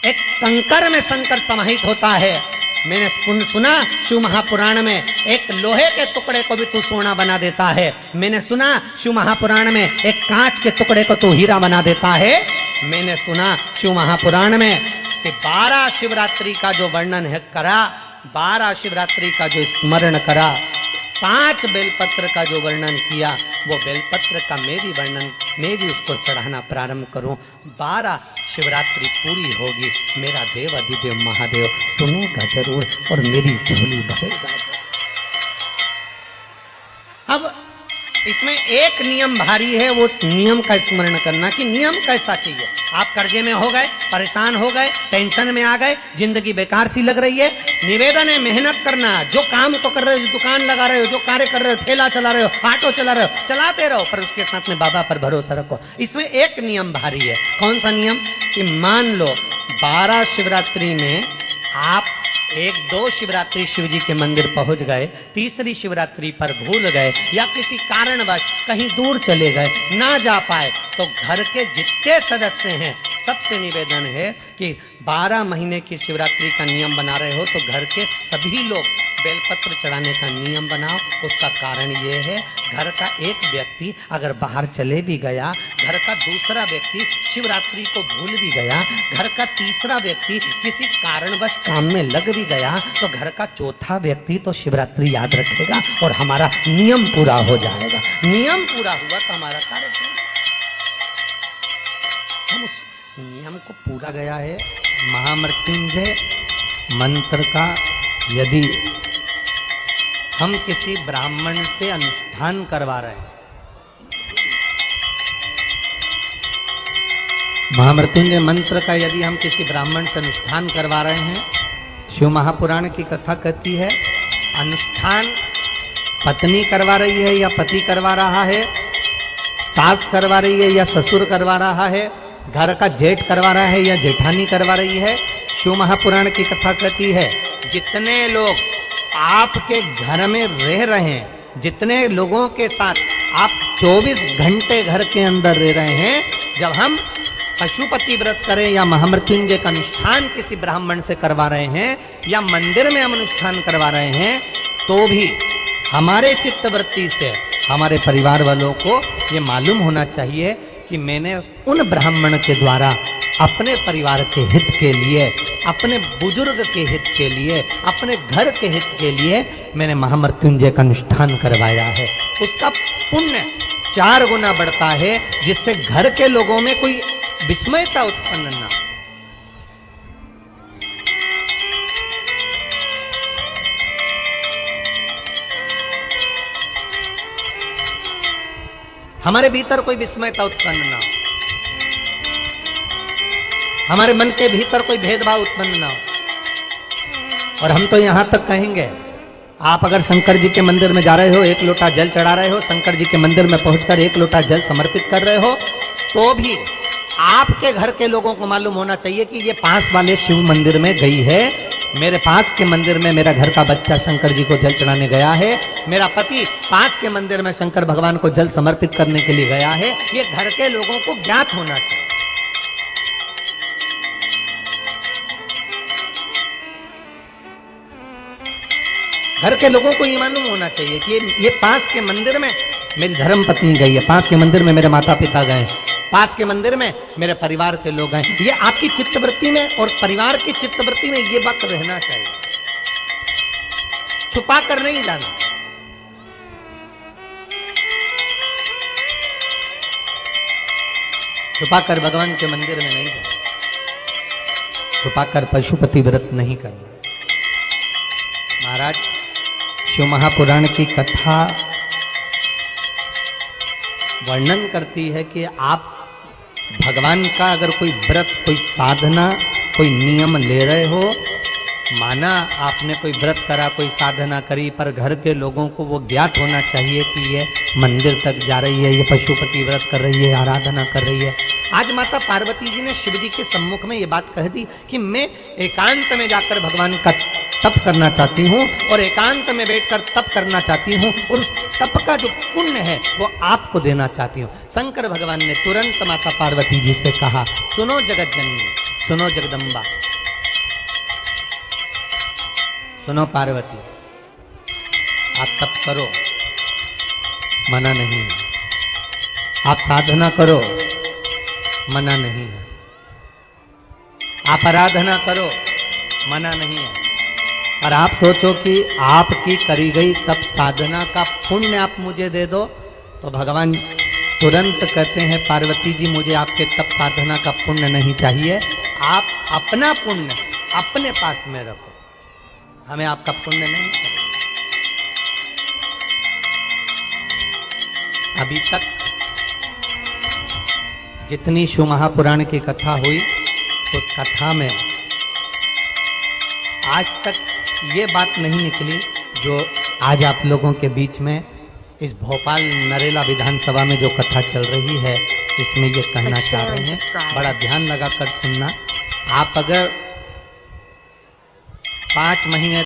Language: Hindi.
एक कंकर में शंकर समाहित होता है। मैंने सुना शिव महापुराण में एक लोहे के टुकड़े को भी तू सोना बना देता है। मैंने सुना शिव महापुराण में एक कांच के टुकड़े को तू हीरा बना देता है। मैंने सुना शिव महापुराण में कि 12 शिवरात्रि का जो वर्णन है करा, 12 शिवरात्रि का जो स्मरण करा, 5 बेलपत्र का जो वर्णन किया, वो बेलपत्र का मैं भी उसको चढ़ाना प्रारंभ करूं। 12 शिवरात्रि पूरी होगी, मेरा देव अधिदेव महादेव सुनेगा जरूर और मेरी झोली भरेगा। अब इसमें एक नियम भारी है, वो नियम का स्मरण करना कि नियम कैसा चाहिए। आप कर्जे में हो गए, परेशान हो गए, टेंशन में आ गए, जिंदगी बेकार सी लग रही है, निवेदन है मेहनत करना। जो काम को कर रहे हो, दुकान लगा रहे हो, जो कार्य कर रहे हो, ठेला चला रहे हो, ऑटो चला रहे हो, चलाते रहो, पर उसके साथ में बाबा पर भरोसा रखो। इसमें एक नियम भारी है। कौन सा नियम? कि मान लो 12 शिवरात्रि में आप 1-2 शिवरात्रि शिव जी के मंदिर पहुंच गए, तीसरी शिवरात्रि पर भूल गए या किसी कारणवश कहीं दूर चले गए, ना जा पाए, तो घर के जितने सदस्य हैं सबसे निवेदन है कि 12 महीने की शिवरात्रि का नियम बना रहे हो तो घर के सभी लोग बेलपत्र चढ़ाने का नियम बनाओ। उसका कारण ये है, घर का एक व्यक्ति अगर बाहर चले भी गया, घर का दूसरा व्यक्ति शिवरात्रि को भूल भी गया, घर का तीसरा व्यक्ति किसी कारणवश काम में लग भी गया, तो घर का चौथा व्यक्ति तो शिवरात्रि याद रखेगा और हमारा नियम पूरा हो जाएगा। नियम पूरा हुआ तो हमारा कार्य पूरा। हम उस नियम को पूरा गया है। महामृत्युंजय मंत्र का यदि हम किसी ब्राह्मण से अनुष्ठान करवा रहे हैं, महामृत्युंजय मंत्र का यदि हम किसी ब्राह्मण से अनुष्ठान करवा रहे हैं, शिव महापुराण की कथा कहती है अनुष्ठान पत्नी करवा रही है या पति करवा रहा है, सास करवा रही है या ससुर करवा रहा है, घर का जेठ करवा रहा है या जेठानी करवा रही है। शिव महापुराण की कथा कहती है जितने लोग आपके घर में रह रहे हैं, जितने लोगों के साथ आप 24 घंटे घर के अंदर रह रहे हैं, जब हम पशुपति व्रत करें या महामृत्युंजय का अनुष्ठान किसी ब्राह्मण से करवा रहे हैं या मंदिर में हम अनुष्ठान करवा रहे हैं, तो भी हमारे चित्तवृत्ति से हमारे परिवार वालों को ये मालूम होना चाहिए कि मैंने उन ब्राह्मण के द्वारा अपने परिवार के हित के लिए, अपने बुजुर्ग के हित के लिए, अपने घर के हित के लिए मैंने महामृत्युंजय का अनुष्ठान करवाया है। उसका पुण्य 4 गुना बढ़ता है, जिससे घर के लोगों में कोई विस्मयता उत्पन्न ना। हमारे भीतर कोई विस्मयता उत्पन्न ना हो, हमारे मन के भीतर कोई भेदभाव उत्पन्न ना हो। और हम तो यहां तक कहेंगे, आप अगर शंकर जी के मंदिर में जा रहे हो, 1 लोटा जल चढ़ा रहे हो, शंकर जी के मंदिर में पहुंचकर 1 लोटा जल समर्पित कर रहे हो, तो भी आपके घर के लोगों को मालूम होना चाहिए कि ये पास वाले शिव मंदिर में गई है, मेरे पास के मंदिर में मेरा घर का बच्चा शंकर जी को जल चढ़ाने गया है, मेरा पति पास के मंदिर में शंकर भगवान को जल समर्पित करने के लिए गया है। ये घर के लोगों को ज्ञात होना चाहिए। घर के लोगों को ये मालूम होना चाहिए कि ये पास के मंदिर में मेरी धर्म पत्नी गई है, पास के मंदिर में मेरे माता पिता गए, पास के मंदिर में मेरे परिवार के लोग गए। ये आपकी चित्तवृत्ति में और परिवार की चित्तवृत्ति में ये बात रहना चाहिए, छुपा कर नहीं जाना। छुपा कर भगवान के मंदिर में नहीं जाना, छुपा कर पशुपति व्रत नहीं करना। महाराज, शिव महापुराण की कथा वर्णन करती है कि आप भगवान का अगर कोई व्रत, कोई साधना, कोई नियम ले रहे हो, माना आपने कोई व्रत करा, कोई साधना करी, पर घर के लोगों को वो ज्ञात होना चाहिए कि ये मंदिर तक जा रही है, ये पशुपति व्रत कर रही है, आराधना कर रही है। आज माता पार्वती जी ने शिव जी के सम्मुख में ये बात कह दी कि मैं एकांत में जाकर भगवान का तप करना चाहती हूँ और एकांत में बैठकर तप करना चाहती हूँ, और उस तप का जो पुण्य है वो आपको देना चाहती हूँ। शंकर भगवान ने तुरंत माता पार्वती जी से कहा, सुनो जगत जननी, सुनो जगदम्बा, सुनो पार्वती, आप तप करो, मना नहीं है। आप साधना करो, मना नहीं है। आप आराधना करो, मना नहीं है। और आप सोचो कि आपकी करी गई तप साधना का पुण्य आप मुझे दे दो, तो भगवान तुरंत कहते हैं पार्वती जी मुझे आपके तप साधना का पुण्य नहीं चाहिए, आप अपना पुण्य अपने पास में रखो, हमें आपका पुण्य नहीं चाहिए। अभी तक जितनी शिव महापुराण की कथा हुई, उस कथा में आज तक ये बात नहीं निकली जो आज आप लोगों के बीच में इस भोपाल नरेला विधानसभा में जो कथा चल रही है, इसमें ये कहना चाह रहे हैं। बड़ा ध्यान लगाकर सुनना। आप अगर 5 महीने